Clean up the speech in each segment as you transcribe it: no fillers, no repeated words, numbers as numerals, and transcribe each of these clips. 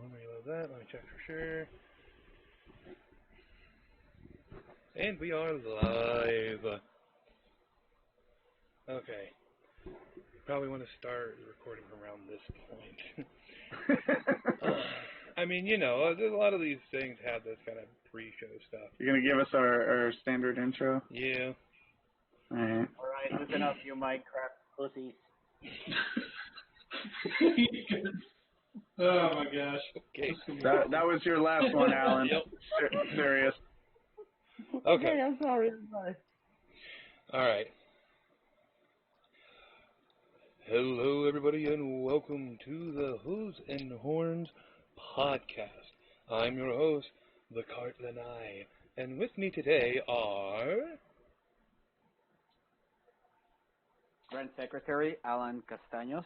Let me load that. Let me check for sure. And we are live. Okay. Probably want to start recording around this point. I mean, you know, a lot of these things have this kind of pre-show stuff. You're going to give us our standard intro? Yeah. Alright. Alright, listen up, you Minecraft pussies. Oh my gosh. Okay. That was your last one, Alan. Yep. Serious. Okay. I'm sorry. Alright. Hello, everybody, and welcome to the Hooves and Horns podcast. I'm your host, the Cartlanai, and with me today are... Grand Secretary Alan Castaños.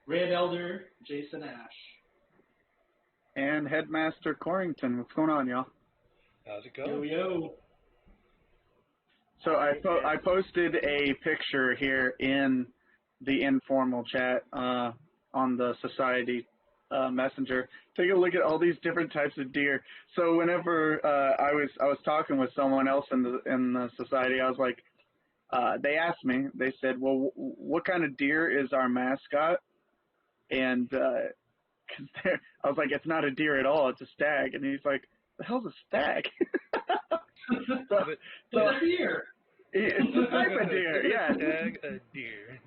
Red Elder, Jason Ash. And Headmaster Corrington. What's going on, y'all? How's it Yo, going? yo. So I posted a picture here in the informal chat on the society messenger. Take a look at all these different types of deer. So whenever I was talking with someone else in the society, I was like, they asked me. They said, "Well, what kind of deer is our mascot?" And I was like, "It's not a deer at all. It's a stag." And he's like, "The hell's a stag?" It's a deer. It's a type of deer, yeah. Stag, a deer.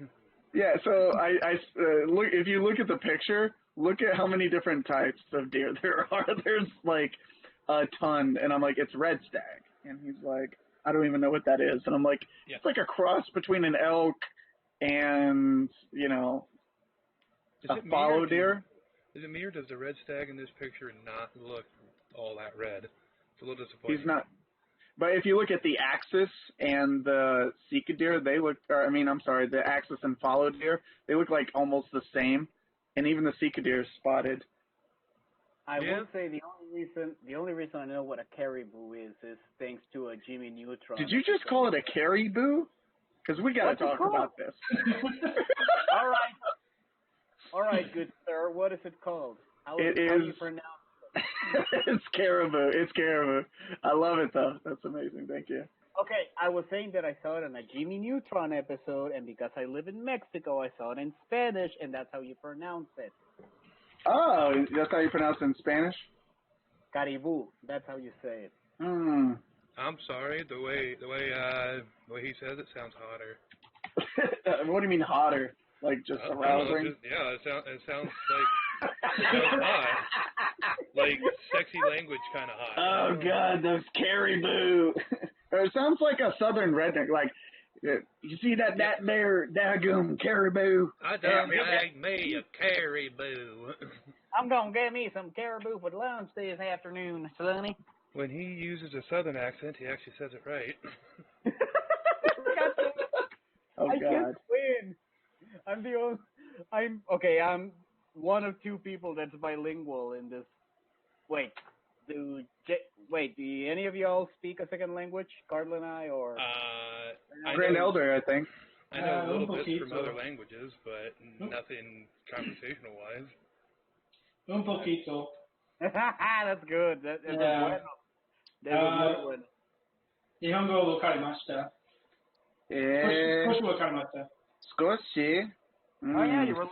Yeah, so I look. If you look at the picture, look at how many different types of deer there are. There's like a ton, and I'm like, it's red stag, and he's like, I don't even know what that is, and I'm like, Yeah. It's like a cross between an elk and a fallow deer. Is it me, or does the red stag in this picture not look all that red? It's a little disappointing. He's not. But if you look at the axis and the Sika deer, the axis and fallow deer, they look like almost the same, and even the Sika deer is spotted. I will say the only reason I know what a caribou is thanks to a Jimmy Neutron. Did you just call it a caribou? Because we got to talk about this. All right, good sir. What is it called? How It do is. you pronounce it? It's caribou. It's caribou. I love it, though. That's amazing. Thank you. Okay, I was saying that I saw it in a Jimmy Neutron episode, and because I live in Mexico, I saw it in Spanish, and that's how you pronounce it. Oh, that's how you pronounce it in Spanish? Caribou. That's how you say it. Hmm. I'm sorry, the way he says it sounds hotter. What do you mean hotter? Like just arousing? It sounds like hot. Like sexy language kind of hot. Oh, God, those caribou. It sounds like a southern redneck. Like, you see that there daggum caribou? I done made me a caribou. I'm going to get me some caribou for lunch this afternoon, Sonny. When he uses a southern accent, he actually says it right. Oh, I God. can't win. I'm one of two people that's bilingual in this. Wait, do any of y'all speak a second language, Cardinal and I, or? Grand Elder, I think. I know a little bit from other languages, but nothing conversational-wise. Un poquito. That's good. That's bueno. Muy bueno. Nihongo wa karimashita. Skoshi wa karimashita. Skoshi. Oh yeah, you were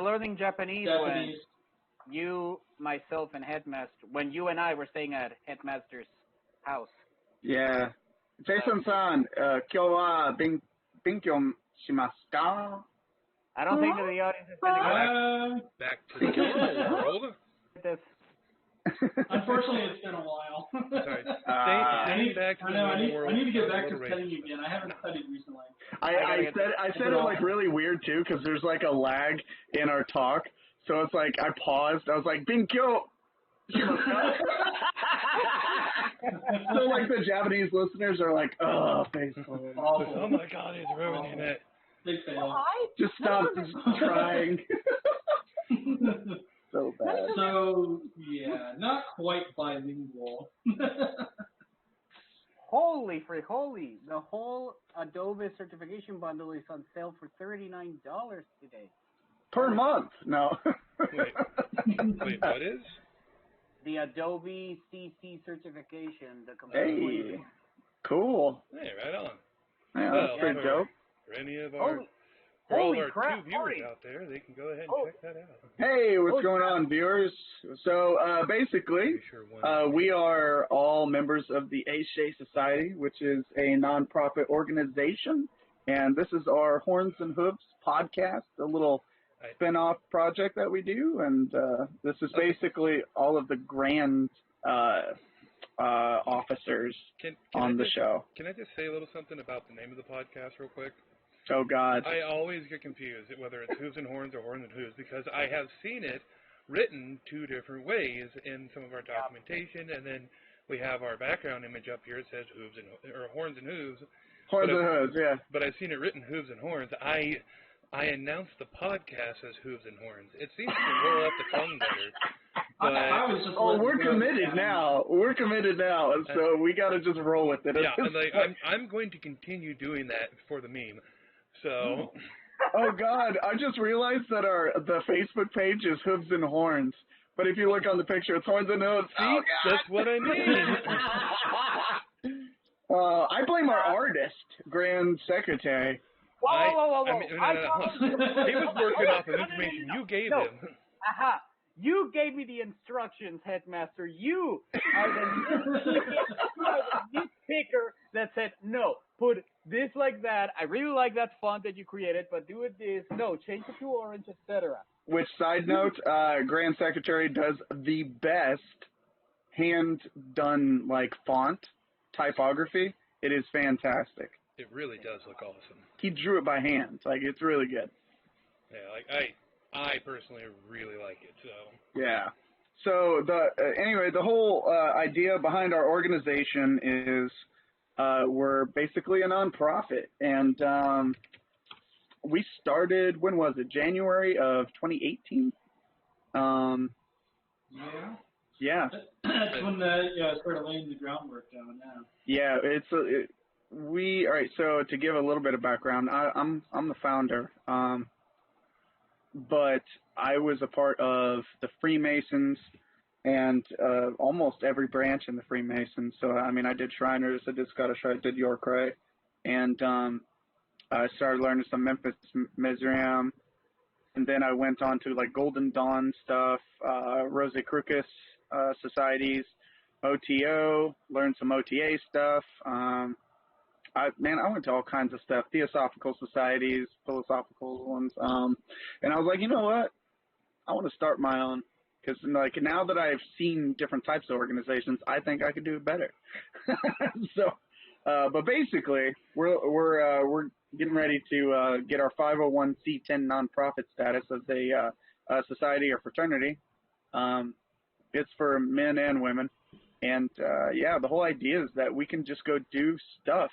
learning Japanese Japanese. when you, myself, and Headmaster, when you and I were staying at Headmaster's house. Yeah. Jason-san, 今日は勉強しますか? I don't think that the audience is going to Back to the world. this. Unfortunately, it's been a while. Sorry. I need to get back to Alliteration. studying again. I haven't studied recently. I said it like really weird too, because there's like a lag in our talk. So it's like I paused. I was like, "Binkyo." So like the Japanese listeners are like, "Oh, Facebook." Oh my God, he's ruining it. Big fail. Just stop trying. So bad. So, yeah, not quite bilingual. Holy. The whole Adobe certification bundle is on sale for $39 today. Per month? No. Wait, what is? The Adobe CC certification, the Hey, cool. Hey, right on. Yeah, Well, that's pretty dope. for any of our, Holy, for all of holy our crap, 2 viewers Marty. out there, they can go ahead and Oh. check that out. Hey, what's going on, viewers? So basically, Pretty sure one. we are all members of the A-Shay Society, which is a nonprofit organization, and this is our Horns and Hooves podcast, a little spin-off project that we do, and this is basically all of the grand officers on the show. Can I just say a little something about the name of the podcast real quick? Oh, God. I always get confused whether it's Hooves and Horns or Horns and Hooves because I have seen it written 2 different ways in some of our documentation, and then we have our background image up here. It says Hooves and or Horns and Hooves. Horns and Hooves, yeah. But I've seen it written Hooves and Horns. I announced the podcast as Hooves and Horns. It seems to roll off the tongue better. But we're committed now. We're committed now, so we got to just roll with it. Yeah, and I'm going to continue doing that for the meme. So. Oh God! I just realized that the Facebook page is Hooves and Horns, but if you look on the picture, it's Horns and Hooves. See, oh, that's what I mean. I blame our artist, Grand Secretary. Whoa. I mean, no. He was working off of information you gave him. Aha. You gave me the instructions, Headmaster. You are the nitpicker that said, no, put this like that. I really like that font that you created, but do it this. No, change it to orange, etc. Which, side note, Grand Secretary does the best hand-done, font typography. It is fantastic. It really does look awesome. He drew it by hand. It's really good. Yeah, I personally really like it. So yeah. So anyway, the whole idea behind our organization is we're basically a nonprofit, and we started. When was it? January of 2018. Yeah. That's when started laying the groundwork down now. Yeah, all right. So to give a little bit of background, I'm the founder. But I was a part of the Freemasons and almost every branch in the Freemasons. So, I mean, I did Shriners, I did Scottish Rite, did York Rite, and I started learning some Memphis Mizraim, and then I went on to, Golden Dawn stuff, Rosicrucius societies, OTO, learned some OTA stuff. I went to all kinds of stuff, theosophical societies, philosophical ones, and I was like, you know what? I want to start my own, because now that I've seen different types of organizations, I think I could do it better. So, but basically, we're getting ready to get our 501c10 nonprofit status as a society or fraternity. It's for men and women, and the whole idea is that we can just go do stuff.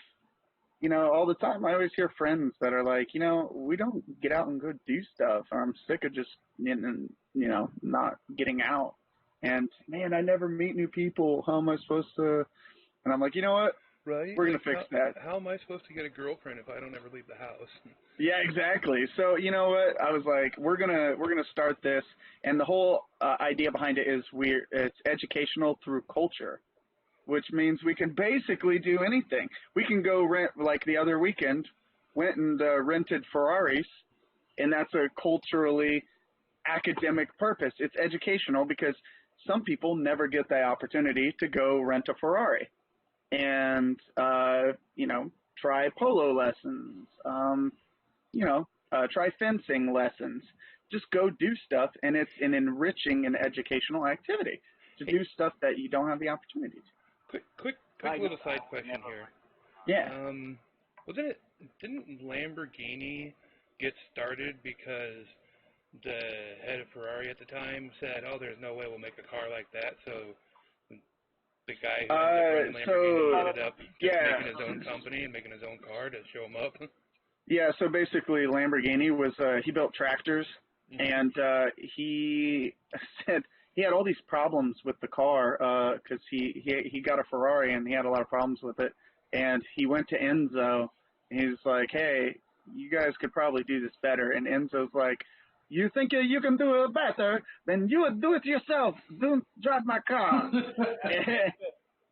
All the time I always hear friends that are like, we don't get out and go do stuff. Or I'm sick of just, not getting out. And, man, I never meet new people. How am I supposed to? And I'm like, you know what? Right. We're going to fix that. How am I supposed to get a girlfriend if I don't ever leave the house? Yeah, exactly. So, you know what? I was like, we're gonna start this. And the whole idea behind it is it's educational through culture, which means we can basically do anything. We can go rent, the other weekend, went and rented Ferraris, and that's a culturally academic purpose. It's educational because some people never get the opportunity to go rent a Ferrari and, try polo lessons, try fencing lessons. Just go do stuff, and it's an enriching and educational activity to do stuff that you don't have the opportunity to. Quick little side question here. Yeah. Didn't Lamborghini get started because the head of Ferrari at the time said, "Oh, there's no way we'll make a car like that." So the guy who ended up running Lamborghini ended up just making his own company and making his own car to show him up. Yeah. So basically, Lamborghini was he built tractors, and he said he had all these problems with the car because he got a Ferrari and he had a lot of problems with it. And he went to Enzo and he was like, hey, you guys could probably do this better. And Enzo's like, you think you can do it better, then you do it yourself. Don't drive my car.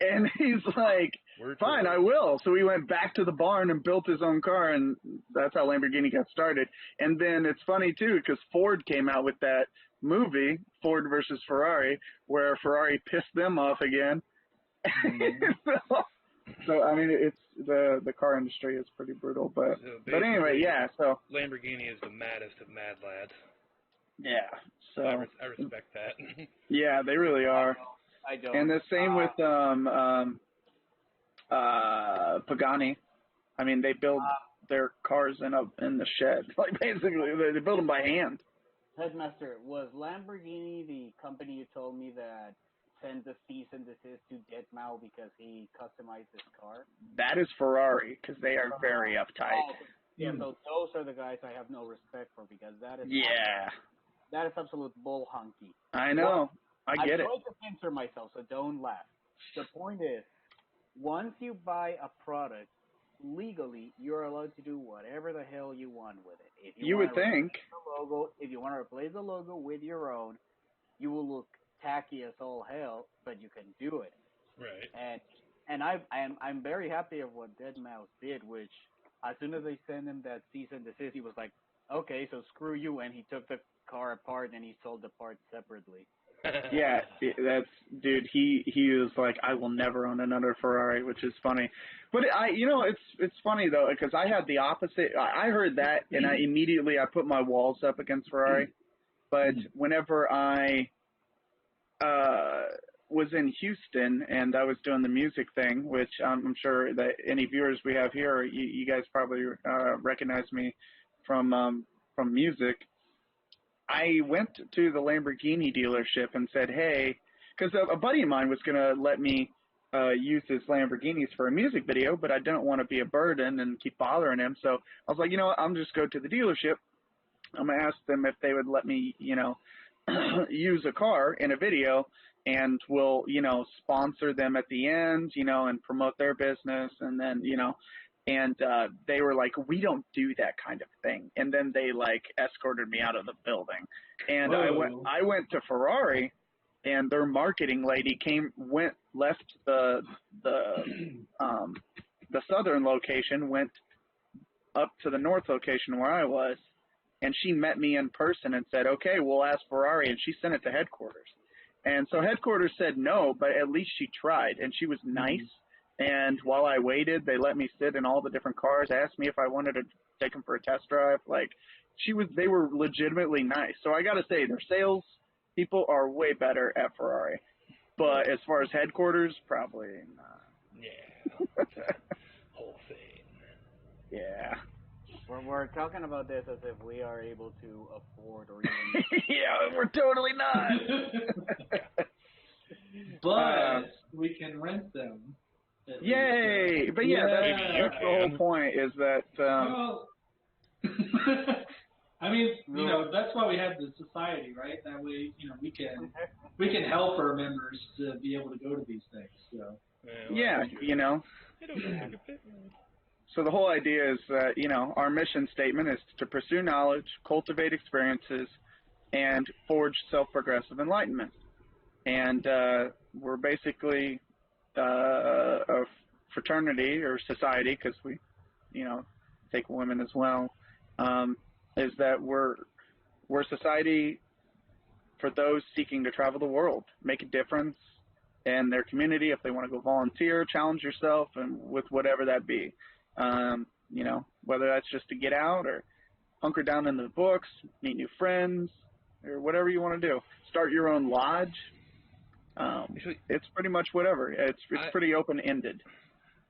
And he's like, fine, I will. So he went back to the barn and built his own car, and that's how Lamborghini got started. And then it's funny, too, because Ford came out with that movie, Ford versus Ferrari, where Ferrari pissed them off again. So I mean, it's the car industry is pretty brutal, but anyway, yeah. So Lamborghini is the maddest of mad lads. Yeah, so I respect that. Yeah, they really are. I don't. And the same with Pagani. I mean, they build their cars in the shed. Like basically, they build them by hand. Headmaster, was Lamborghini the company you told me that sent the cease and desist to Deadmau because he customized his car? That is Ferrari, because they are very uptight. Oh, yeah, so those are the guys I have no respect for, because that is that is absolute bull hunky. I know. I get it. I tried to censor myself, so don't laugh. The point is, once you buy a product, legally, you're allowed to do whatever the hell you want with it. If you would think. If you want to replace the logo with your own, you will look tacky as all hell, but you can do it. Right. And I'm very happy of what Deadmau5 did, which as soon as they sent him that cease and desist, he was like, okay, so screw you, and he took the car apart and he sold the parts separately. Yeah, that's dude. He was like, I will never own another Ferrari, which is funny. But it's funny though, because I had the opposite. I heard that, and I put my walls up against Ferrari. But whenever I was in Houston and I was doing the music thing, which I'm sure that any viewers we have here, you guys probably recognize me from music. I went to the Lamborghini dealership and said, hey, because a buddy of mine was going to let me use his Lamborghinis for a music video, but I didn't want to be a burden and keep bothering him. So I was like, you know what, I'm just go to the dealership. I'm going to ask them if they would let me, use a car in a video, and we'll, sponsor them at the end, and promote their business. And then, and they were like, we don't do that kind of thing. And then they escorted me out of the building. And I went to Ferrari, and their marketing lady left the southern location, went up to the north location where I was, and she met me in person and said, okay, we'll ask Ferrari, and she sent it to headquarters. And so headquarters said no, but at least she tried, and she was nice. And while I waited, they let me sit in all the different cars, asked me if I wanted to take them for a test drive. They were legitimately nice. So I got to say, their sales people are way better at Ferrari. But as far as headquarters, probably not. Yeah, that whole thing. Yeah. We're talking about this as if we are able to afford or even... Yeah, we're totally not. But we can rent them. Yay! But that's the whole point, is that... Well, I mean, that's why we have the society, right? That way, we can help our members to be able to go to these things. So. Yeah, So the whole idea is that, our mission statement is to pursue knowledge, cultivate experiences, and forge self-progressive enlightenment. And we're basically a fraternity or society, because we, take women as well, is that we're a society for those seeking to travel the world, make a difference in their community. If they want to go volunteer, challenge yourself, and with whatever that be. Whether that's just to get out or hunker down in the books, meet new friends, or whatever you want to do. Start your own lodge. It's pretty much whatever. It's pretty open-ended.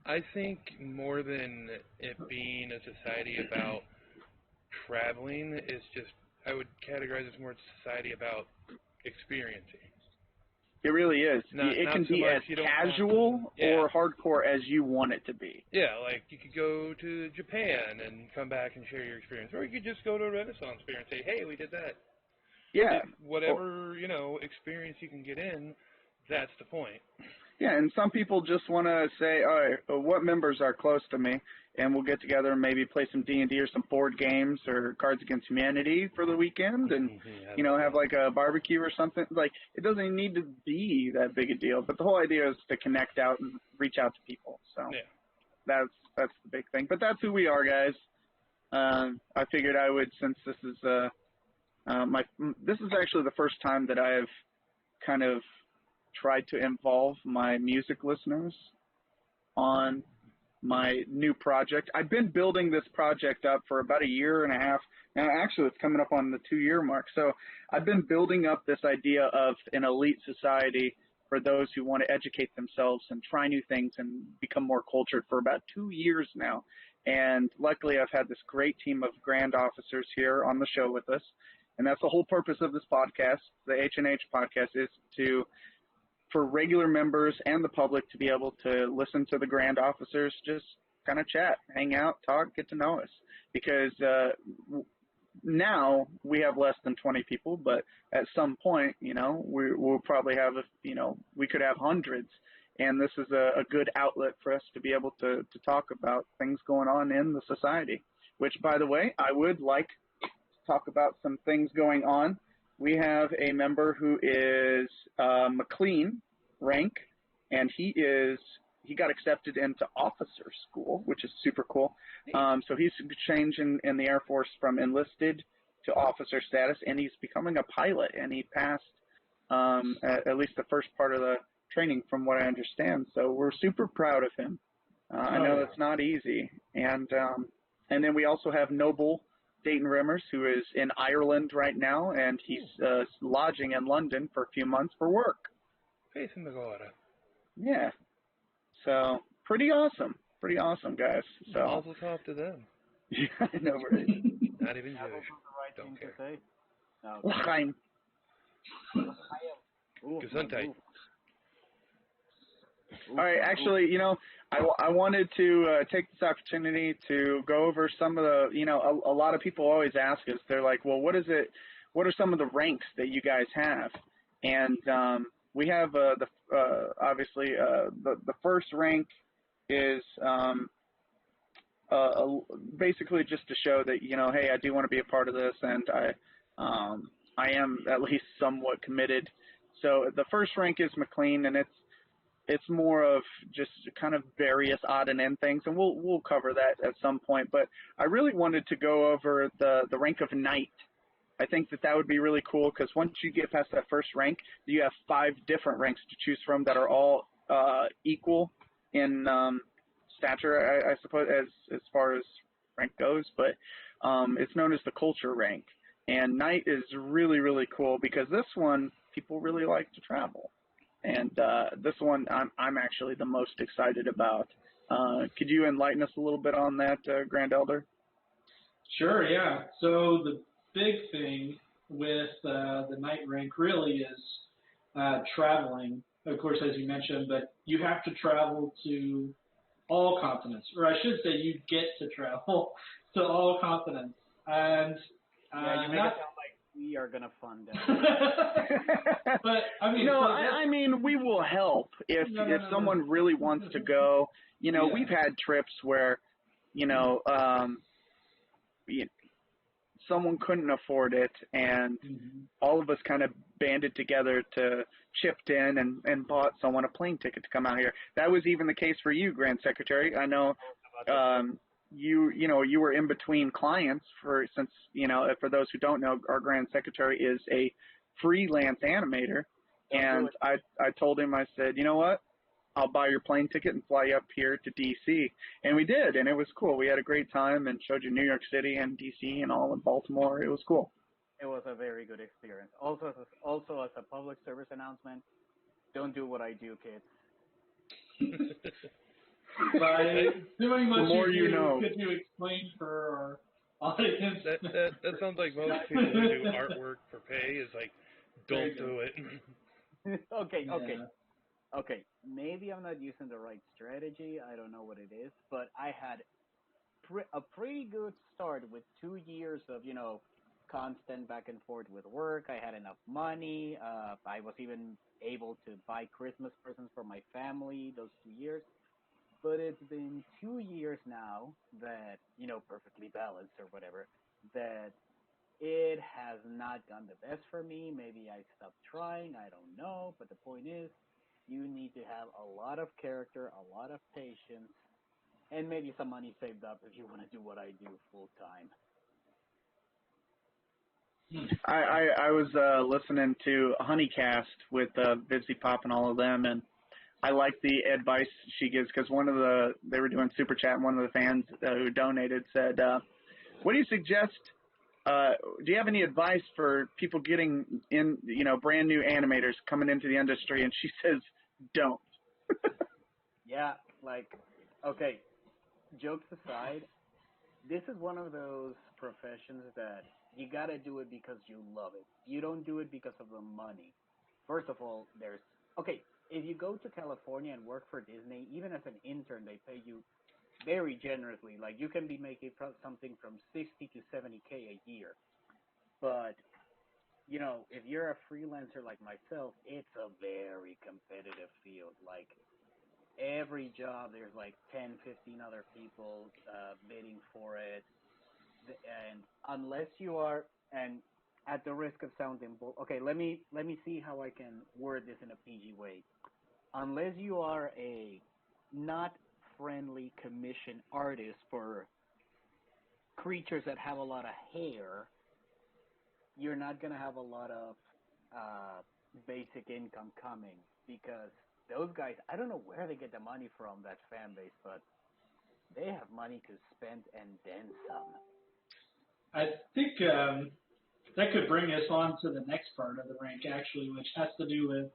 I think more than it being a society about traveling is just, I would categorize it more as a society about experiencing. It really is. It can be as casual or hardcore as you want it to be. Yeah, like you could go to Japan and come back and share your experience. Or you could just go to a Renaissance fair and say, hey, we did that. Yeah. Whatever, experience you can get in, that's the point. Yeah, and some people just want to say, all right, what members are close to me, and we'll get together and maybe play some D&D or some board games or Cards Against Humanity for the weekend, and have like a barbecue or something. Like, it doesn't even need to be that big a deal, but the whole idea is to connect out and reach out to people. So that's the big thing. But that's who we are, guys. I figured I would, since this is this is actually the first time that I've kind of tried to involve my music listeners on my new project. I've been building this project up for about a year and a half. Now, actually, it's coming up on the 2-year mark. So I've been building up this idea of an elite society for those who want to educate themselves and try new things and become more cultured for about 2 years now. And luckily, I've had this great team of grand officers here on the show with us. And that's the whole purpose of this podcast. The H&H podcast is for regular members and the public to be able to listen to the grand officers, just kind of chat, hang out, talk, get to know us. Because now we have less than 20 people, but at some point, we'll probably have, we could have hundreds. And this is a good outlet for us to be able to talk about things going on in the society, which, by the way, I would like to talk about some things going on. We have a member who is McLean rank, and he got accepted into officer school, which is super cool. So he's changing in the Air Force from enlisted to officer status, and he's becoming a pilot, and he passed at least the first part of the training from what I understand. So we're super proud of him. I know it's not easy. And then we also have Noble Dayton Rimmers, who is in Ireland right now, and he's lodging in London for a few months for work. Yeah. So pretty awesome. Pretty awesome, guys. So Mazel tov to them. Yeah, no worries. Not even Jewish. Right Don't care. to say. No. L'chaim. Gesundheit. All right, actually, I wanted to take this opportunity to go over some of the, a lot of people always ask us, they're like, well, what are some of the ranks that you guys have? And we have obviously the first rank is basically just to show that, hey, I do want to be a part of this, and I am at least somewhat committed. So the first rank is McLean, and it's more of just kind of various odd and end things, and we'll cover that at some point. But I really wanted to go over the rank of Knight. I think that would be really cool, because once you get past that first rank, you have 5 different ranks to choose from that are all equal in stature, I suppose, as far as rank goes. But it's known as the culture rank. And Knight is really, really cool, because this one, people really like to travel. And this one I'm actually the most excited about. Could you enlighten us a little bit on that, Grand Elder? Sure, yeah. So the big thing with the Knight rank really is traveling, of course, as you mentioned, but you have to travel to all continents, or I should say you get to travel to all continents. And yeah, you make it sound like we are going to fund that. But, I mean... No, I mean, we will help if someone really wants to go. We've had trips where, someone couldn't afford it, and all of us kind of banded together to chipped in and bought someone a plane ticket to come out here. That was even the case for you, Grand Secretary. I know you were in between clients for those who don't know, our Grand Secretary is a freelance animator, and I told him, I said, you know what? I'll buy your plane ticket and fly you up here to D.C. And we did, and it was cool. We had a great time and showed you New York City and D.C. and all in Baltimore. It was cool. It was a very good experience. Also, as a public service announcement, don't do what I do, kids. By doing what the more you know. Could you explain for our audience? That sounds like most people who do artwork for pay is like, don't do it. Okay. Yeah. Okay, maybe I'm not using the right strategy. I don't know what it is, but I had a pretty good start with 2 years of, constant back and forth with work. I had enough money. I was even able to buy Christmas presents for my family those 2 years. But it's been 2 years now that, perfectly balanced or whatever, that it has not gone the best for me. Maybe I stopped trying. I don't know. But the point is, you need to have a lot of character, a lot of patience, and maybe some money saved up if you want to do what I do full time. I was listening to Honeycast with Vivsy Pop and all of them, and I like the advice she gives because they were doing super chat, and one of the fans who donated said, "What do you suggest? Do you have any advice for people getting in, brand new animators coming into the industry?" And she says, "Don't." Yeah, okay, jokes aside, this is one of those professions that you gotta do it because you love it. You don't do it because of the money. First of all, if you go to California and work for Disney, even as an intern, they pay you very generously. Like, you can be making something from 60 to 70K a year. But, if you're a freelancer like myself, it's a very competitive field. Like, every job, there's like 10, 15 other people bidding for it. And unless you are, and at the risk of sounding okay, let me see how I can word this in a PG way. Unless you are a not friendly commission artist for creatures that have a lot of hair, you're not going to have a lot of basic income coming, because those guys, I don't know where they get the money from, that fan base, but they have money to spend and then some. I think that could bring us on to the next part of the rank, actually, which has to do with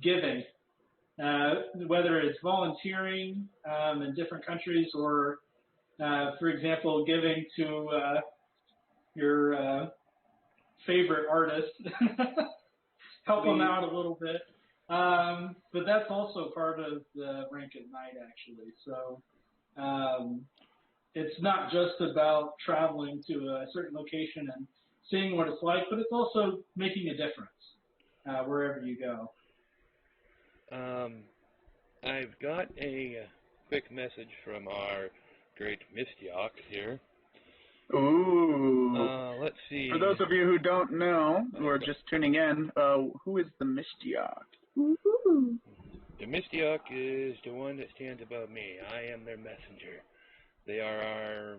giving. Whether it's volunteering in different countries or, for example, giving to your favorite artist, help them out a little bit. But that's also part of the rank at night, actually. So it's not just about traveling to a certain location and seeing what it's like, but it's also making a difference wherever you go. I've got a quick message from our great Mistyox here. Ooh. Let's see. For those of you who don't know, who are just tuning in, who is the Mistyox? Ooh. The Mistyox is the one that stands above me. I am their messenger. They are our...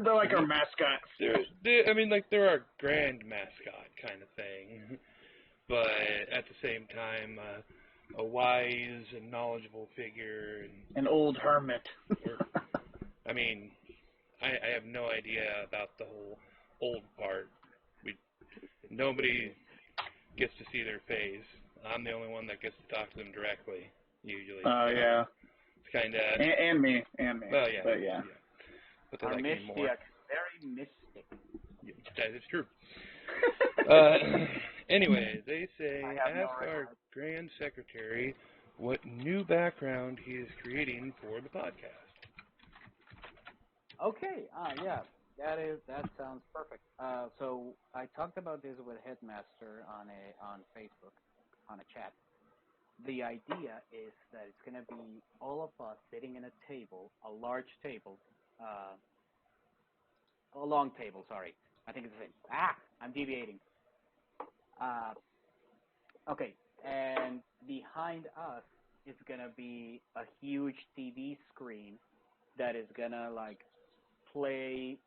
They're like our mascots. They're our grand mascot kind of thing. But at the same time, a wise and knowledgeable figure. An old hermit. I have no idea about the whole old part. Nobody gets to see their face. I'm the only one that gets to talk to them directly, usually. Oh, yeah. It's kind of... And me. Well, yeah. But, yeah. But they our like me more. Very mystic. Yeah, that is true. Anyway, they say, ask our grand secretary what new background he is creating for the podcast. Okay. Yeah. That sounds perfect. So I talked about this with Headmaster on Facebook, on a chat. The idea is that it's going to be all of us sitting in a table, a large table, a long table. Sorry, I think it's the same. I'm deviating. Okay, and behind us is going to be a huge TV screen that is going to play,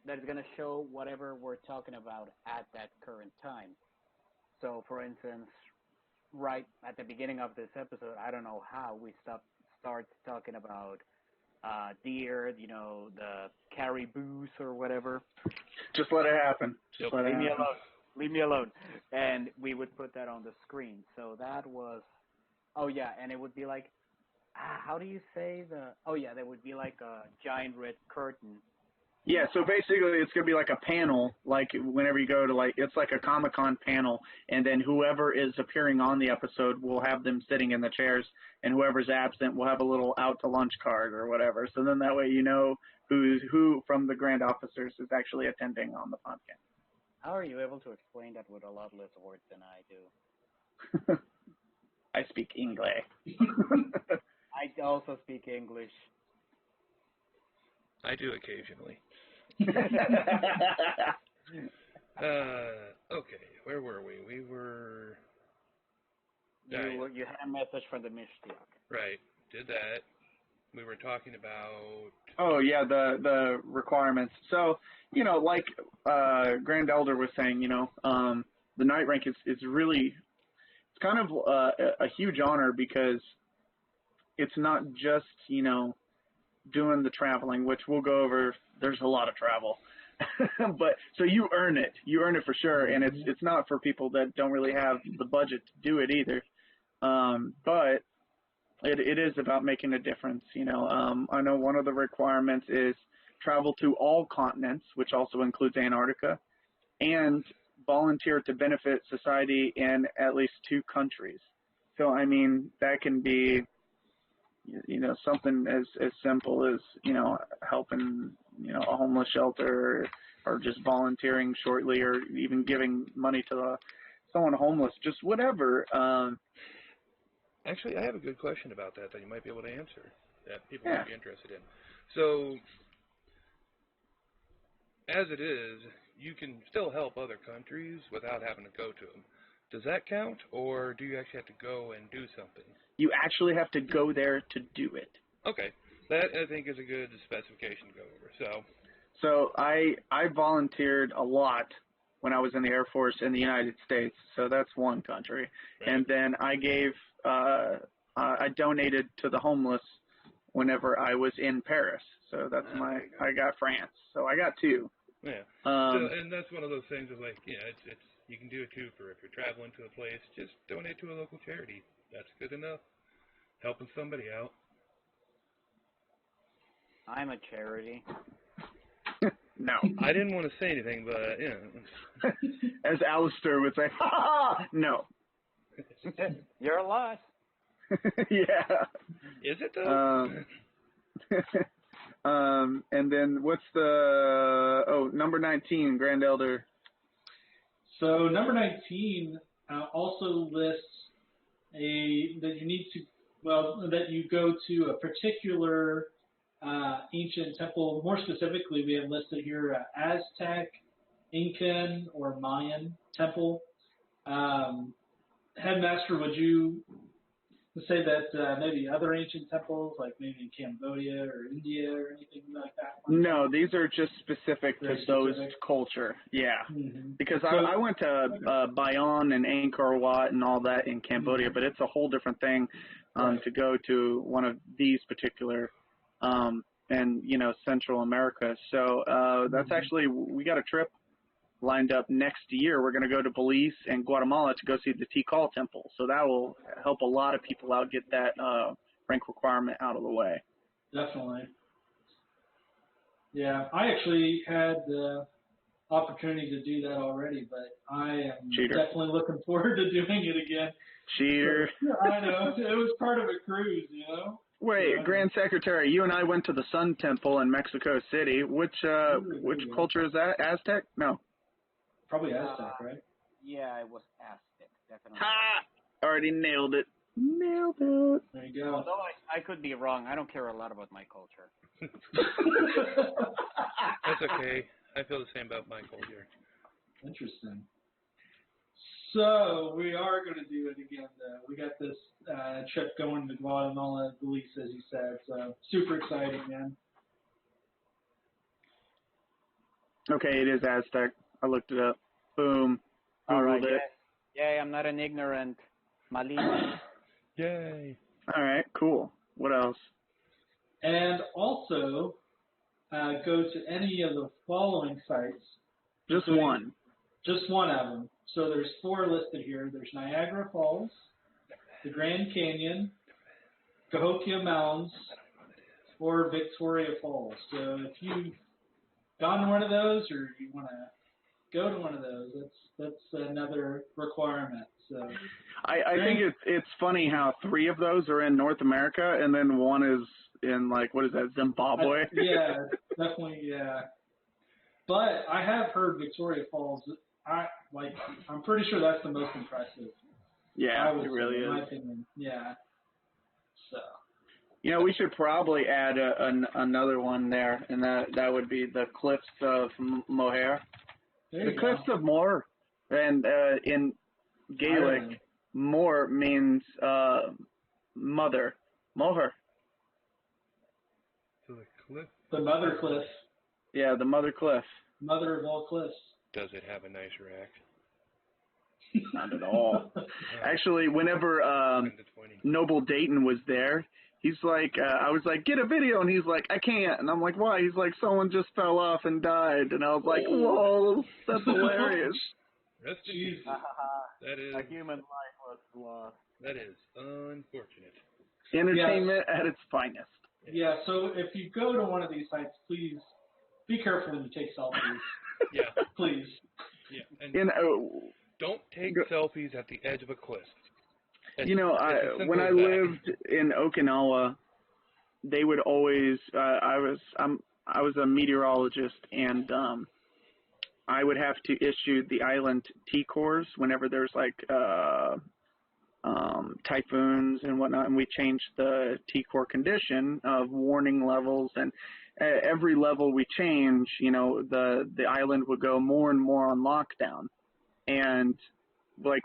that is going to show whatever we're talking about at that current time. So, for instance, right at the beginning of this episode, I don't know how we start talking about deer, the caribous or whatever. Just let it happen. Leave me alone. And we would put that on the screen. So that was, and it would be how do you say there would be a giant red curtain Yeah, so basically it's going to be like a panel, like whenever you go to it's like a Comic-Con panel, and then whoever is appearing on the episode will have them sitting in the chairs, and whoever's absent will have a little out to lunch card or whatever. So then that way you know who from the Grand Officers is actually attending on the podcast. How are you able to explain that with a lot less words than I do? I speak English. I also speak English. I do occasionally. Okay, where were we? We were... You had a message from the Mishtiak. Right, did that. We were talking about... Oh, yeah, the requirements. So, like Grand Elder was saying, the night rank is really, it's kind of a huge honor because it's not just, doing the traveling, which we'll go over. There's a lot of travel. But so you earn it for sure, and it's not for people that don't really have the budget to do it either. But it is about making a difference. I know one of the requirements is travel to all continents, which also includes Antarctica, and volunteer to benefit society in at least 2 countries. So I mean that can be something as simple as helping a homeless shelter, or just volunteering shortly, or even giving money to someone homeless, just whatever. Actually, I have a good question about that you might be able to answer, that people might be interested in. So, as it is, you can still help other countries without having to go to them. Does that count, or do you actually have to go and do something? You actually have to go there to do it. Okay. That, I think, is a good specification to go over. So I volunteered a lot when I was in the Air Force in the United States, so that's one country. Right. And then I gave, I donated to the homeless whenever I was in Paris. So that's I got France. So I got 2. Yeah. And that's one of those things of it's you can do it too for if you're traveling to a place, just donate to a local charity. That's good enough. Helping somebody out. I'm a charity. No. I didn't want to say anything, but, As Alistair would say, ha ha, no. You're a loss. Yeah. Is it though? And then what's number 19, Grand Elder. So number 19 also lists that you go to a particular ancient temple. More specifically, we have listed here Aztec, Incan, or Mayan temple. Headmaster, would you say that maybe other ancient temples, like maybe in Cambodia or India or anything like that? No, these are just specific to those culture. Yeah. Mm-hmm. Because I went to Bayon and Angkor Wat and all that in Cambodia, but it's a whole different thing to go to one of these particular and Central America. So that's actually, we got a trip lined up next year. We're going to go to Belize and Guatemala to go see the Tikal Temple. So that will help a lot of people out, get that rank requirement out of the way. Definitely. Yeah, I actually had the opportunity to do that already, but I am definitely looking forward to doing it again. Cheater. I know. It was part of a cruise, Wait, Grand Secretary, you and I went to the Sun Temple in Mexico City. Which culture is that? Aztec? No. Probably Aztec, right? Yeah, it was Aztec, definitely. Ha! Already nailed it. Nailed it. There you go. Although I could be wrong. I don't care a lot about my culture. That's okay. I feel the same about my culture. Interesting. So we are going to do it again. We got this trip going to Guatemala, Belize, as you said. So super exciting, man. Okay, it is Aztec. I looked it up. Boom. All right. Yay, I'm not an ignorant. Malina. Yay. All right, cool. What else? And also go to any of the following sites. Just one. Just one of them. So there's 4 listed here. There's Niagara Falls, the Grand Canyon, Cahokia Mountains, or Victoria Falls. So if you gone to one of those, or you want to go to one of those, that's another requirement. So I think it's funny how 3 of those are in North America, and then one is in, like, what is that, Zimbabwe? Yeah, definitely, yeah. But I have heard Victoria Falls. I'm pretty sure that's the most impressive. Yeah, it really in is. my opinion. Yeah. So. You know, we should probably add another one there, and that would be the Cliffs of Moher. The Cliffs of Moher, and in Gaelic, Ireland. Moher means mother, Moher. So the cliff, The Mother Cliff. Yeah, the Mother Cliff. Mother of all cliffs. does it have a nice rack? Not at all. Actually, whenever 10 to 20. Noble Dayton was there, he's like, I was like, get a video, and he's like, I can't. And I'm like, why? He's like, someone just fell off and died. And I was like, whoa, that's hilarious. Rest in peace. That is A human life was lost. that is unfortunate. Entertainment at its finest. Yeah, so if you go to one of these sites, please be careful when you take selfies. Yeah, Please. yeah, and And don't take selfies at the edge of a cliff. you know, when I lived in Okinawa, they would always. I was a meteorologist, and I would have to issue the island T-cores whenever there's like typhoons and whatnot, and we changed the T-core condition of warning levels, and every level we change, you know, the island would go more and more on lockdown, and like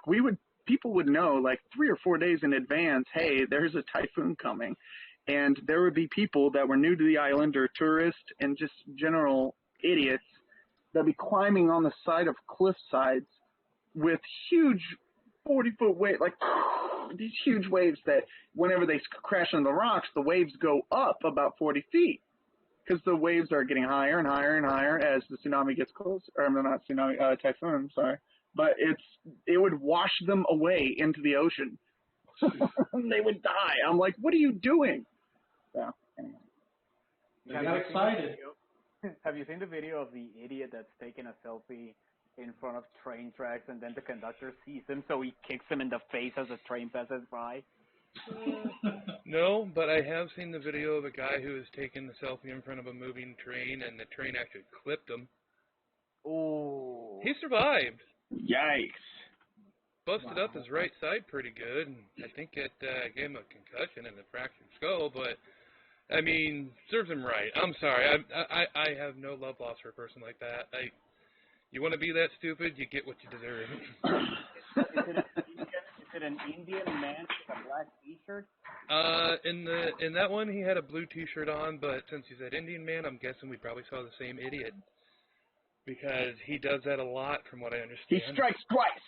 people would know like 3 or 4 days in advance, hey, there's a typhoon coming, and there would be people that were new to the island or tourists and just general idiots that'd be climbing on the side of cliff sides with huge 40-foot wave, like these huge waves that whenever they crash on the rocks, the waves go up about 40 feet because the waves are getting higher and higher and higher as the tsunami gets closer. Or not tsunami, typhoon, sorry. But it would wash them away into the ocean. They would die. I'm like, what are you doing? So, anyway. I got excited. Have you seen the video of the idiot that's taking a selfie in front of train tracks, and then the conductor sees him, so he kicks him in the face as the train passes by? No, but I have seen the video of a guy who was taking the selfie in front of a moving train, and the train actually clipped him. Oh. He survived. Yikes. Busted up his right side pretty good, and I think it gave him a concussion and a fractured skull, but, I mean, serves him right. I'm sorry. I have no love lost for a person like that. You want to be that stupid, you get what you deserve. Is it an Indian man with a black T-shirt? In that one, he had a blue T-shirt on, but since he said Indian man, I'm guessing we probably saw the same idiot. Because he does that a lot, from what I understand. He strikes twice.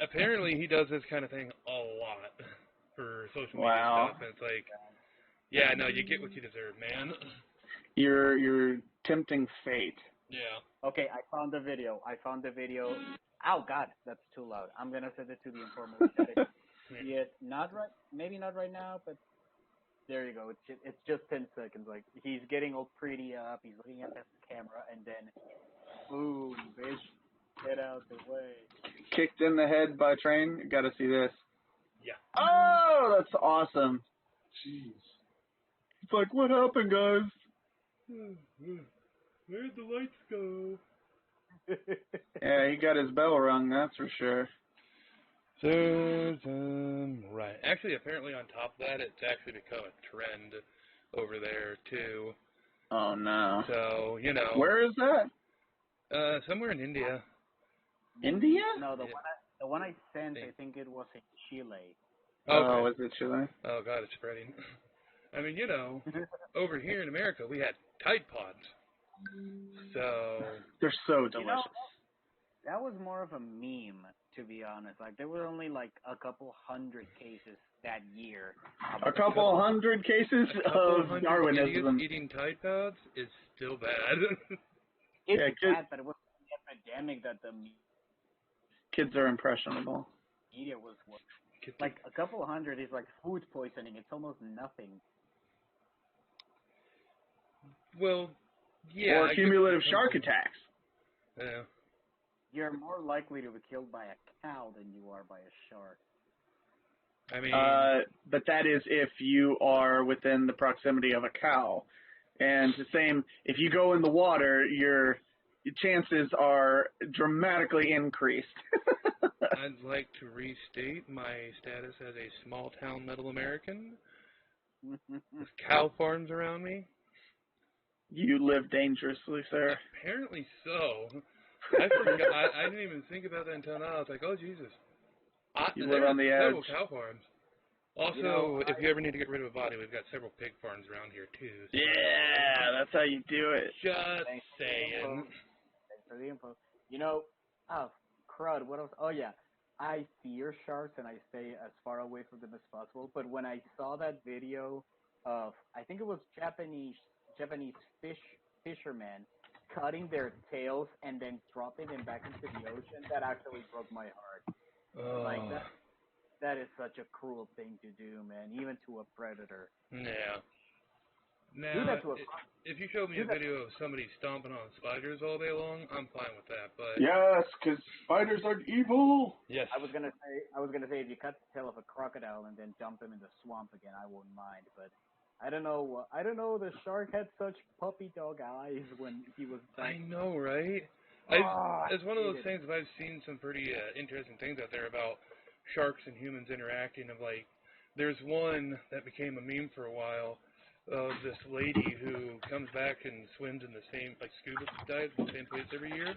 Apparently, he does this kind of thing a lot for social media stuff, and it's like, yeah, no, you get what you deserve, man. You're tempting fate. Yeah. Okay, I found the video. Oh God, that's too loud. I'm gonna send it to the informal chat. Yeah, maybe not right now, but there you go. It's just 10 seconds. Like, he's getting all pretty up. He's looking at the camera, and then, boom, bitch, get out the way. Kicked in the head by a train. Got to see this. Yeah. Oh, that's awesome. Jeez. It's like, what happened, guys? Where'd the lights go? Yeah, he got his bell rung, that's for sure. Right. Actually, apparently on top of that, it's actually become a trend over there, too. Oh, no. So, you know. Where is that? Somewhere in India. India? No, the one I sent, I think it was in Chile. Okay. Oh, is it Chile? Oh, God, it's spreading. I mean, you know, over here in America, we had Tide Pods. So. They're so delicious. You know, that was more of a meme, to be honest. Like, there were only like a couple hundred cases that year. A couple hundred cases of Darwinism. Eating Tide Pods is still bad. It's bad, but it was an epidemic that the kids are impressionable. media was like a couple hundred is like food poisoning. It's almost nothing. Well, Yeah. or I cumulative guess shark attacks. Yeah. You're more likely to be killed by a cow than you are by a shark. I mean, But that is if you are within the proximity of a cow. And the same, if you go in the water, your chances are dramatically increased. I'd like to restate my status as a small-town middle American with cow farms around me. You live dangerously, sir. Apparently so. I forgot. I didn't even think about that until now. I was like, oh, Jesus. You live on the several edge. cow farms. Also, You know, if you ever need to get rid of a body, we've got several pig farms around here, too. So Yeah, that's how you do it. just Thanks for the saying. info. Thanks for the info. You know, oh, crud, what else? Oh, yeah. I fear sharks and I stay as far away from them as possible. But when I saw that video of, I think it was Japanese fishermen cutting their tails and then dropping them back into the ocean, that actually broke my heart. Like, that is such a cruel thing to do, man, even to a predator. Yeah. Do Now, that to a if you showed me a video of somebody stomping on spiders all day long, I'm fine with that. But Yes, because spiders are evil. yes, I was gonna say if you cut the tail of a crocodile and then dump him in the swamp again, I wouldn't mind. But I don't know. The shark had such puppy dog eyes when he was back. I know, right? It's one of those things that I've seen some pretty interesting things out there about sharks and humans interacting. Of like, there's one that became a meme for a while of this lady who comes back and swims in the same, like scuba dives in the same place every year,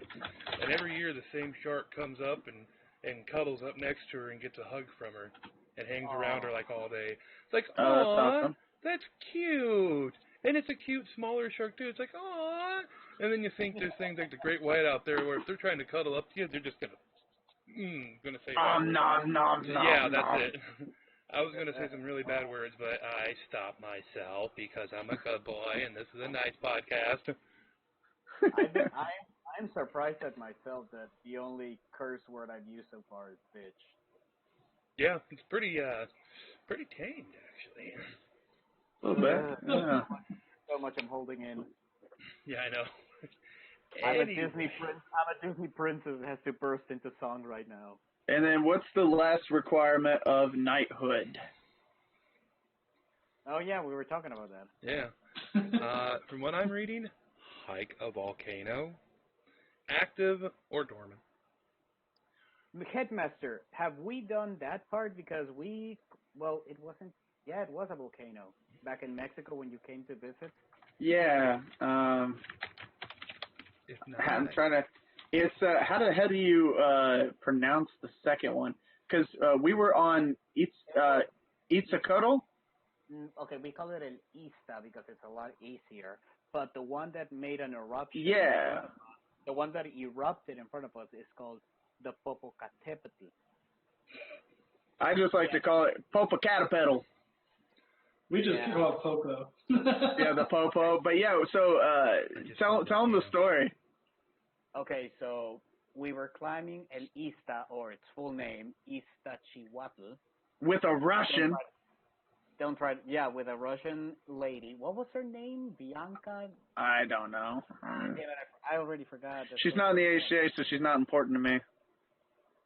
and every year the same shark comes up and cuddles up next to her and gets a hug from her and hangs around her like all day. It's like, Oh, that's aw, awesome. that's cute. And it's a cute, smaller shark, too. It's like, aw. And then you think there's things like the great white out there where if they're trying to cuddle up to you, they're just going to say bad words. Nom, Yeah, that's it. I was going to say some really bad words, but I stopped myself because I'm a good boy and this is a nice podcast. I'm surprised at myself that the only curse word I've used so far is bitch. Yeah, it's pretty tamed, actually. A little bit. Yeah. So much I'm holding in. Yeah, I know. I'm a Disney princess that has to burst into song right now. And then what's the last requirement of knighthood? Oh yeah, we were talking about that. Yeah. From what I'm reading, hike a volcano, active or dormant. Headmaster, have we done that part? Because it wasn't. Yeah, it was a volcano back in Mexico when you came to visit. Yeah. If not, I'm trying to. It's how do you pronounce the second one? Because we were on Itzcoatl. Okay, we call it an Ista because it's a lot easier. But the one that made an eruption. Yeah. The one that erupted in front of us is called the Popocatépetl. I just like to call it Popocatépetl. We just call it Popo. Yeah, the Popo. But yeah, so tell them the story. Okay, so we were climbing El Ista, or its full name, Iztaccíhuatl. With a Russian. Don't try. Yeah, with a Russian lady. What was her name? Bianca? I don't know. Damn it, I already forgot. She's not in the HCA, so she's not important to me.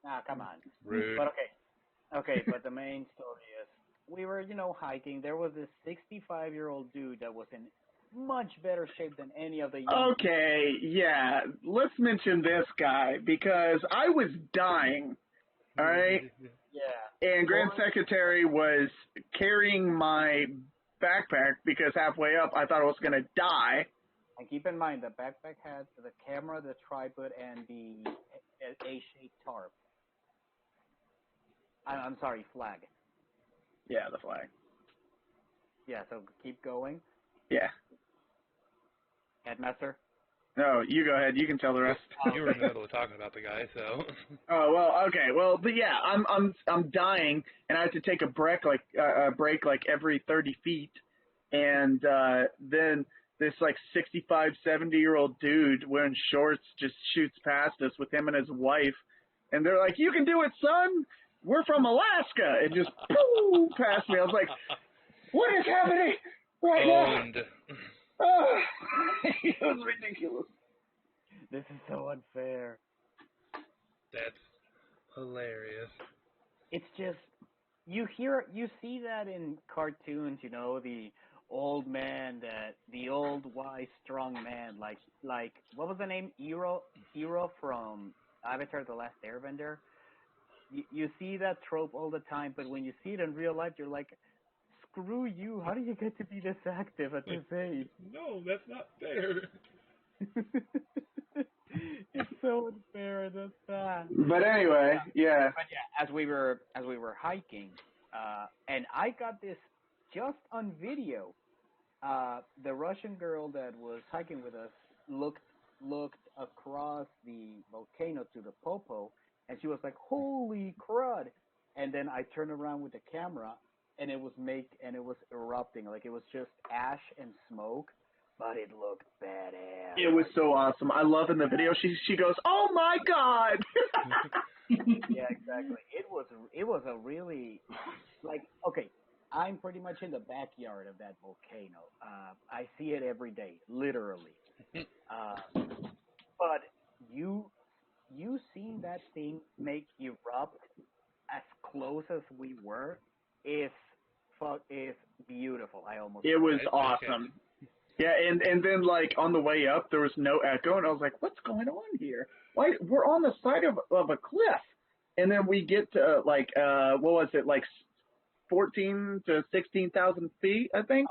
Ah, come on. rude. But okay, but the main story is, we were, hiking. There was this 65-year-old dude that was in much better shape than any of the young Okay, yeah. Let's mention this guy because I was dying. All right? Yeah. And Grand Secretary was carrying my backpack because halfway up I thought I was going to die. And keep in mind, the backpack had the camera, the tripod, and the A-shaped tarp. I'm sorry, flag. Yeah, the flag. Yeah, so keep going. Yeah. Headmaster? No, you go ahead. You can tell the rest. You were in the middle of talking about the guy, so. Oh well, okay. Well, but yeah, I'm dying, and I have to take a break like every 30 feet, and then this like 65, 70-year-old dude wearing shorts just shoots past us with him and his wife, and they're like, "You can do it, son. We're from Alaska," and just poof past me. I was like, "What is happening right now?" It was ridiculous. This is so unfair. That's hilarious. It's just you see that in cartoons, the old man, the old wise strong man, like what was the name? Hero from Avatar: The Last Airbender. You see that trope all the time, but when you see it in real life, you're like, screw you! How do you get to be this active at this age? No, that's not fair. It's so unfair. That's bad. But anyway, yeah. But yeah, as we were hiking, and I got this just on video. The Russian girl that was hiking with us looked across the volcano to the Popo, and she was like, "Holy crud!" And then I turned around with the camera, and it was erupting, like it was just ash and smoke, but it looked badass. It was so awesome. I love in the video. She goes, "Oh my god!" Yeah, exactly. It was a really like okay. I'm pretty much in the backyard of that volcano. I see it every day, literally. But you seeing that thing make erupt as close as we were is beautiful. I almost It was Right? awesome. Yeah, and then like on the way up there was no echo, and I was like, "What's going on here? Why we're on the side of a cliff?" And then we get to like what was it, like 14 to 16,000 feet, I think.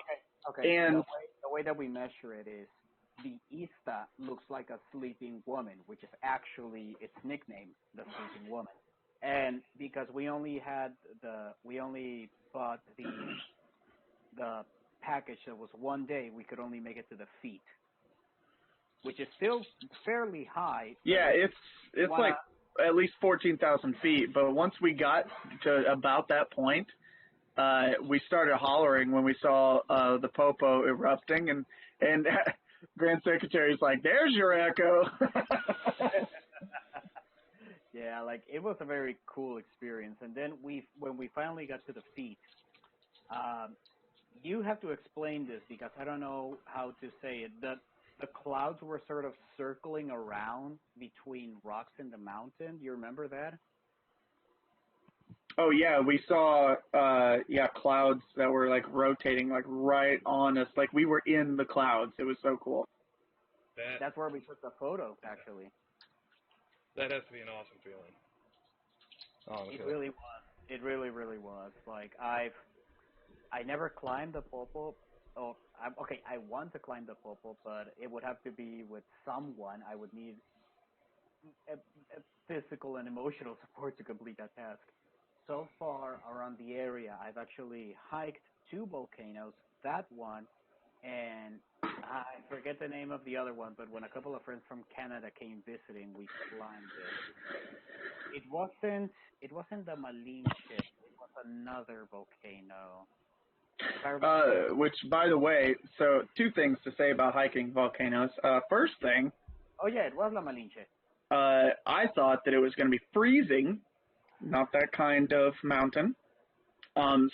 Okay. And The way that we measure it is the Ista looks like a sleeping woman, which is actually its nickname, the sleeping woman. And because we only bought the package that was 1 day, we could only make it to the feet, which is still fairly high. yeah, it's like at least 14,000 feet. But once we got to about that point, we started hollering when we saw the Popo erupting, and Grand Secretary's like, "There's your echo." Yeah, like it was a very cool experience. And then when we finally got to the feet, you have to explain this because I don't know how to say it. The clouds were sort of circling around between rocks in the mountain. You remember that? Oh yeah, we saw clouds that were like rotating like right on us, like we were in the clouds. It was so cool. That's where we took the photo, actually. That has to be an awesome feeling. Honestly. It really was. It really, really was. Like I never climbed the Popo. Oh, I want to climb the Popo, but it would have to be with someone. I would need a physical and emotional support to complete that task. So far around the area, I've actually hiked 2 volcanoes. That one, and I forget the name of the other one, but when a couple of friends from Canada came visiting, we climbed it. It wasn't the Malinche. It was another volcano. Which, by the way, so 2 things to say about hiking volcanoes. First thing, Oh yeah, it was La Malinche. I thought that it was going to be freezing, not that kind of mountain.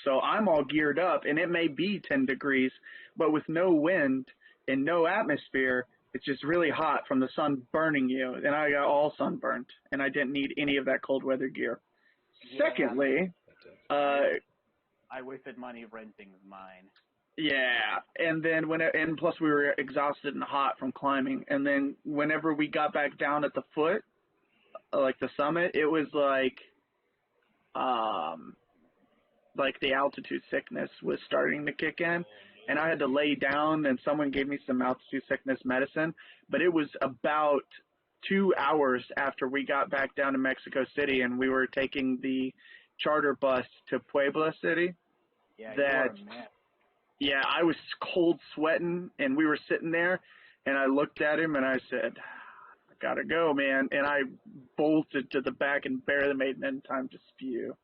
So I'm all geared up, and it may be 10 degrees, but with no wind and no atmosphere, it's just really hot from the sun burning you. And I got all sunburnt, and I didn't need any of that cold weather gear. Yeah, Secondly, I wasted money renting mine. yeah, and then and plus we were exhausted and hot from climbing, and then whenever we got back down at the foot, like the summit, it was like the altitude sickness was starting to kick in, and I had to lay down, and someone gave me some altitude sickness medicine, but it was about 2 hours after we got back down to Mexico City, and we were taking the charter bus to Puebla City. Yeah, that you are a mess. Yeah, I was cold sweating, and we were sitting there, and I looked at him, and I said, "I gotta go, man," and I bolted to the back and barely made it in time to spew.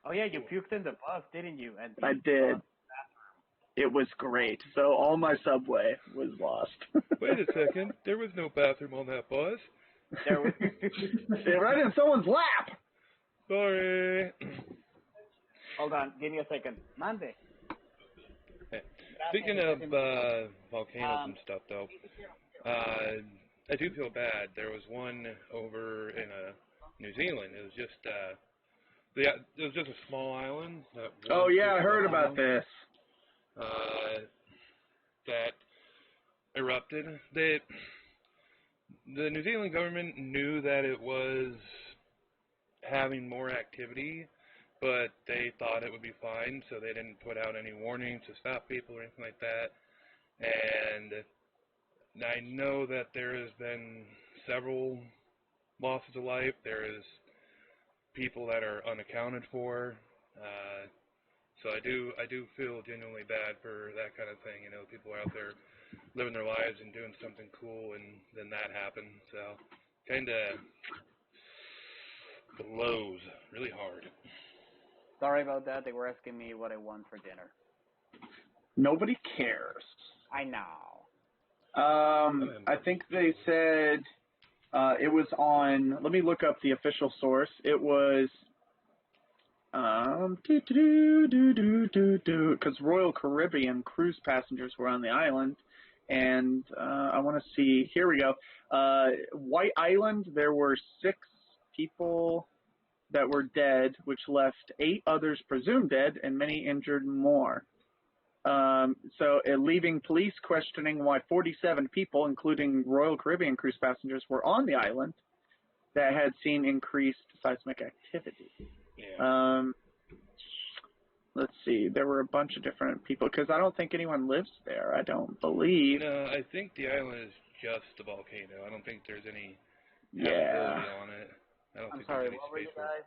Oh yeah, you puked in the bus, didn't you? And I did. It was great. So all my subway was lost. Wait a second. There was no bathroom on that bus. There was. Right in someone's lap. Sorry. Hold on, give me a second. Mande. Speaking of volcanoes and stuff, though, I do feel bad. There was one over in New Zealand. It was just it was just a small island. Oh yeah, I heard about this. That erupted. The New Zealand government knew that it was having more activity, but they thought it would be fine, so they didn't put out any warnings to stop people or anything like that. And I know that there has been several losses of life. There is people that are unaccounted for. So I do feel genuinely bad for that kind of thing. You know, people are out there living their lives and doing something cool, and then that happened. So kind of blows really hard. Sorry about that. They were asking me what I want for dinner. Nobody cares. I know. I think they said it was on. Let me look up the official source. It was because Royal Caribbean cruise passengers were on the island, and I want to see. Here we go. White Island. There were 6 people that were dead, which left 8 others presumed dead, and many injured more. So leaving police questioning why 47 people, including Royal Caribbean cruise passengers, were on the island that had seen increased seismic activity. Yeah. Let's see. There were a bunch of different people, because I don't think anyone lives there. I don't believe. No, I think the island is just a volcano. I don't think there's any Yeah. habitability on it. I don't I'm think sorry, there's any what were you space for it. guys?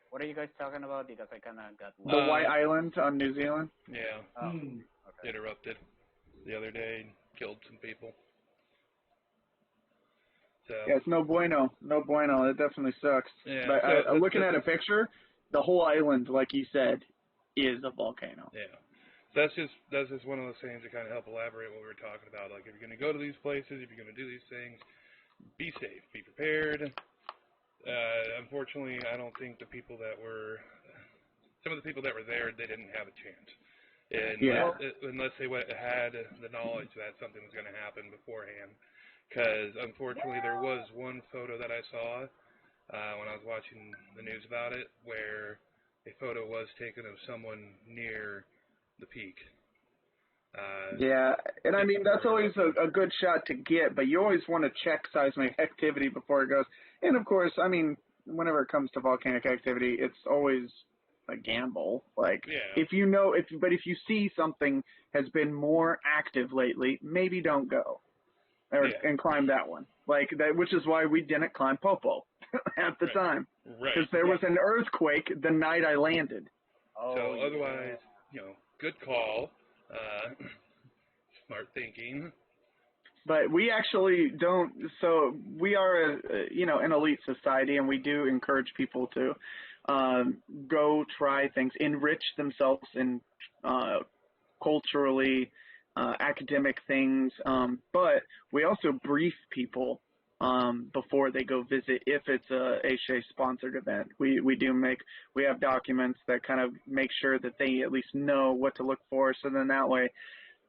What are you guys talking about? Because I kind of got The lost. White Island on New Zealand? Yeah. Oh, Hmm. okay. It erupted the other day and killed some people. So Yeah, it's no bueno. No bueno. It definitely sucks. yeah, But so looking at a picture, the whole island, like you said, is a volcano. yeah. That's just one of those things to kind of help elaborate what we were talking about. Like, if you're going to go to these places, if you're going to do these things, be safe, be prepared. Unfortunately, I don't think some of the people that were there, they didn't have a chance. Unless they had the knowledge that something was going to happen beforehand. Because, unfortunately, there was one photo that I saw when I was watching the news about it, where a photo was taken of someone near the peak. Yeah, and I mean, that's always a good shot to get, but you always want to check seismic activity before it goes. And, of course, I mean, whenever it comes to volcanic activity, it's always a gamble. Like, Yeah. if you see something has been more active lately, maybe don't go and climb that one. Like that, which is why we didn't climb Popo at the time, because there was an earthquake the night I landed. Oh, So otherwise, good call, smart thinking. But we actually don't. So we are, an elite society, and we do encourage people to go try things, enrich themselves in culturally, academic things. But we also brief people before they go visit if it's a HA sponsored event. We have documents that kind of make sure that they at least know what to look for. So then that way,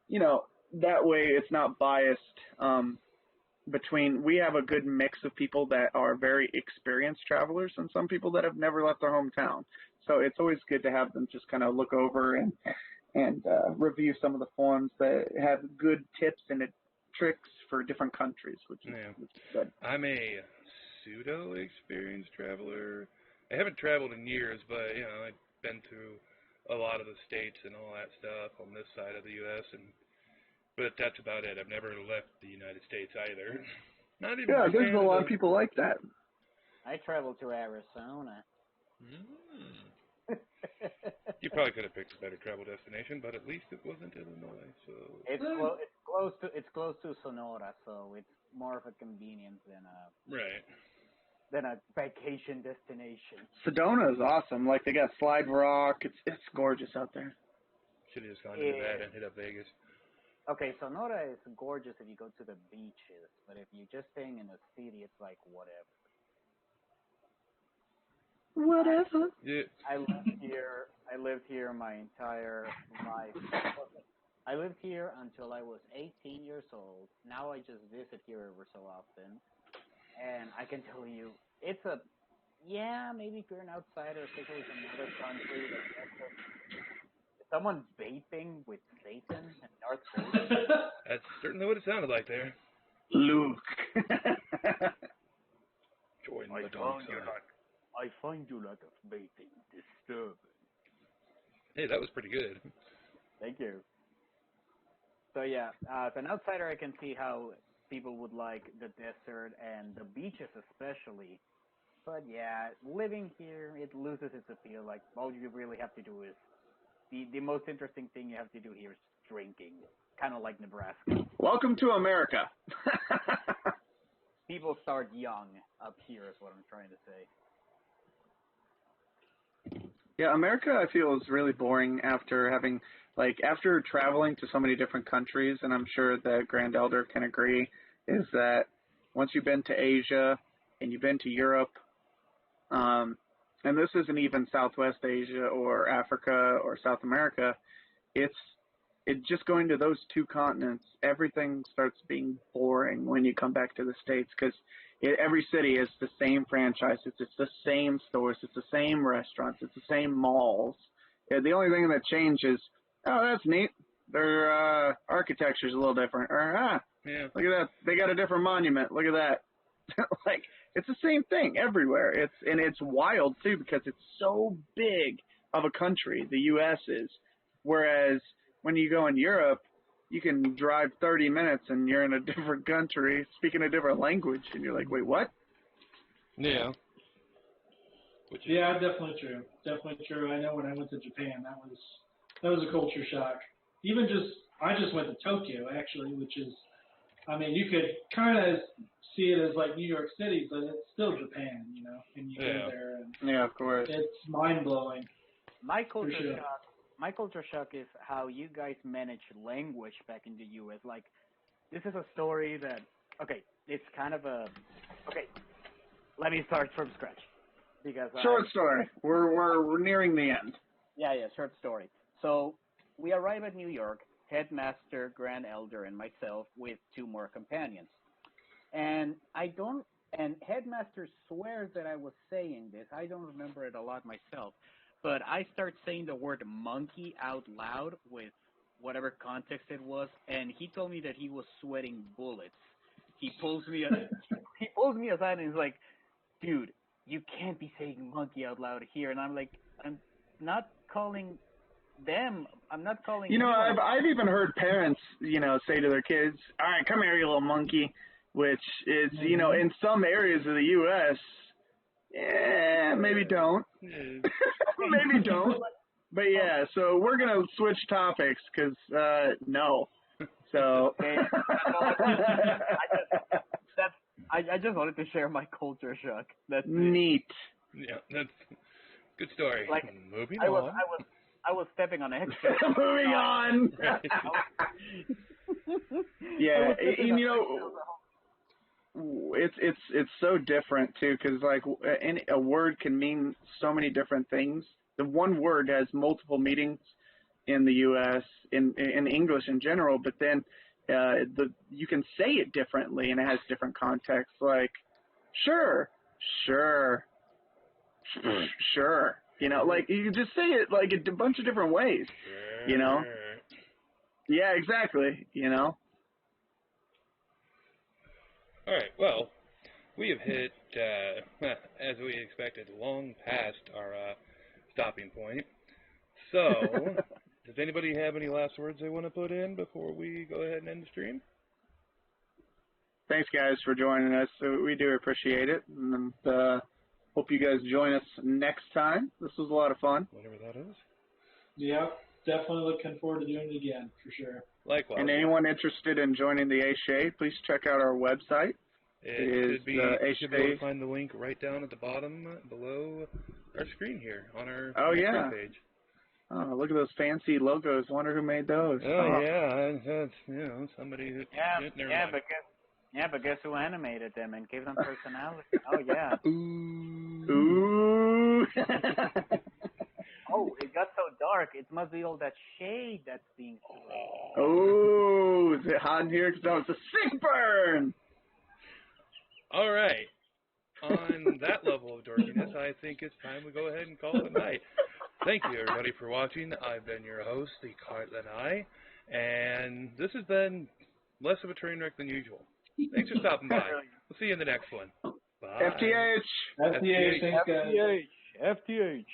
it's not biased. We have a good mix of people that are very experienced travelers and some people that have never left their hometown. So it's always good to have them just kind of look over and review some of the forums that have good tips and tricks for different countries, which is good. I'm a pseudo-experienced traveler. I haven't traveled in years, but I've been through a lot of the states and all that stuff on this side of the U.S. But that's about it. I've never left the United States either. Not even there's a lot of people like that. I traveled to Arizona. You probably could have picked a better travel destination, but at least it wasn't Illinois. So it's close to Sonora, so it's more of a convenience than a vacation destination. Sedona is awesome. Like, they got Slide Rock. It's gorgeous out there. Should have just gone to Nevada and hit up Vegas. Okay, Sonora is gorgeous if you go to the beaches, but if you're just staying in the city, it's like whatever. Whatever. Yeah. I lived here my entire life. I lived here until I was 18 years old. Now I just visit here every so often. And I can tell you, it's maybe if you're an outsider, especially from another country, someone vaping with Satan and Darth Vader. That's certainly what it sounded like there. Luke. Join the dark side. I find you lot of vaping disturbing. Hey, that was pretty good. Thank you. So yeah, as an outsider, I can see how people would like the desert and the beaches especially. But yeah, living here, it loses its appeal. Like, all you really have to do is, the most interesting thing you have to do here is drinking. Kind of like Nebraska. Welcome to America. People start young up here is what I'm trying to say. Yeah, America, I feel, is really boring after after traveling to so many different countries, and I'm sure that Grand Elder can agree, is that once you've been to Asia and you've been to Europe, and this isn't even Southwest Asia or Africa or South America, it's just going to those two continents, everything starts being boring when you come back to the States, because every city is the same franchises, it's the same stores, it's the same restaurants, it's the same malls. Yeah, the only thing that changes, oh, that's neat, their architecture's a little different, or Yeah. look at that, they got a different monument, look at that. Like, it's the same thing everywhere. It's wild too, because it's so big of a country, the U.S. is, whereas when you go in Europe, you can drive 30 minutes and you're in a different country speaking a different language, and you're like, wait, what? Yeah. Yeah, definitely true. Definitely true. I know when I went to Japan, that was a culture shock. I just went to Tokyo actually, which is, I mean, you could kind of see it as like New York City, but it's still Japan, you know. And you go there, and Yeah, of course. it's mind blowing. My culture shock is how you guys manage language back in the U.S. Like, this is a story that, it's kind of let me start from scratch. Because Short story. We're nearing the end. Yeah, short story. So, we arrive at New York, headmaster, grand elder, and myself with 2 more companions. And headmaster swears that I was saying this. I don't remember it a lot myself. But I start saying the word monkey out loud with whatever context it was, and he told me that he was sweating bullets. He pulls me aside and he's like, dude, you can't be saying monkey out loud here. And I'm like, I'm not calling them. I'm not calling. You know, I've even heard parents, say to their kids, "All right, come here, you little monkey," which is, in some areas of the U.S. Maybe don't. Maybe don't. But yeah, so we're gonna switch topics because no. So I just wanted to share my culture shock. That's neat. Yeah, that's good story. Like, Moving I on. was stepping on eggshells. Moving on. Yeah, it's so different too, because like a word can mean so many different things. The one word has multiple meanings in the U.S. in English in general, but then you can say it differently and it has different contexts. Like sure. Like you can just say it like a bunch of different ways. Yeah, exactly. All right, well, we have hit, as we expected, long past our stopping point. So, does anybody have any last words they want to put in before we go ahead and end the stream? Thanks, guys, for joining us. We do appreciate it, and hope you guys join us next time. This was a lot of fun. Whatever that is. Yeah, definitely looking forward to doing it again, for sure. Likewise. And anyone interested in joining the A-Shade, please check out our website. You should be able to find the link right down at the bottom below our screen here on our page. Oh, look at those fancy logos. Wonder who made those. Yeah, that's, somebody who... But guess who animated them and gave them personality? Oh, yeah. Ooh. Oh, it got so dark. It must be all that shade that's being thrown. Oh, is it hot in here? Because that was a sick burn. All right. On that level of dorkiness, I think it's time we go ahead and call it a night. Thank you, everybody, for watching. I've been your host, the Cartland Eye, and this has been less of a train wreck than usual. Thanks for stopping by. We'll see you in the next one. Bye. FTH. FTH, thanks, guys. FTH.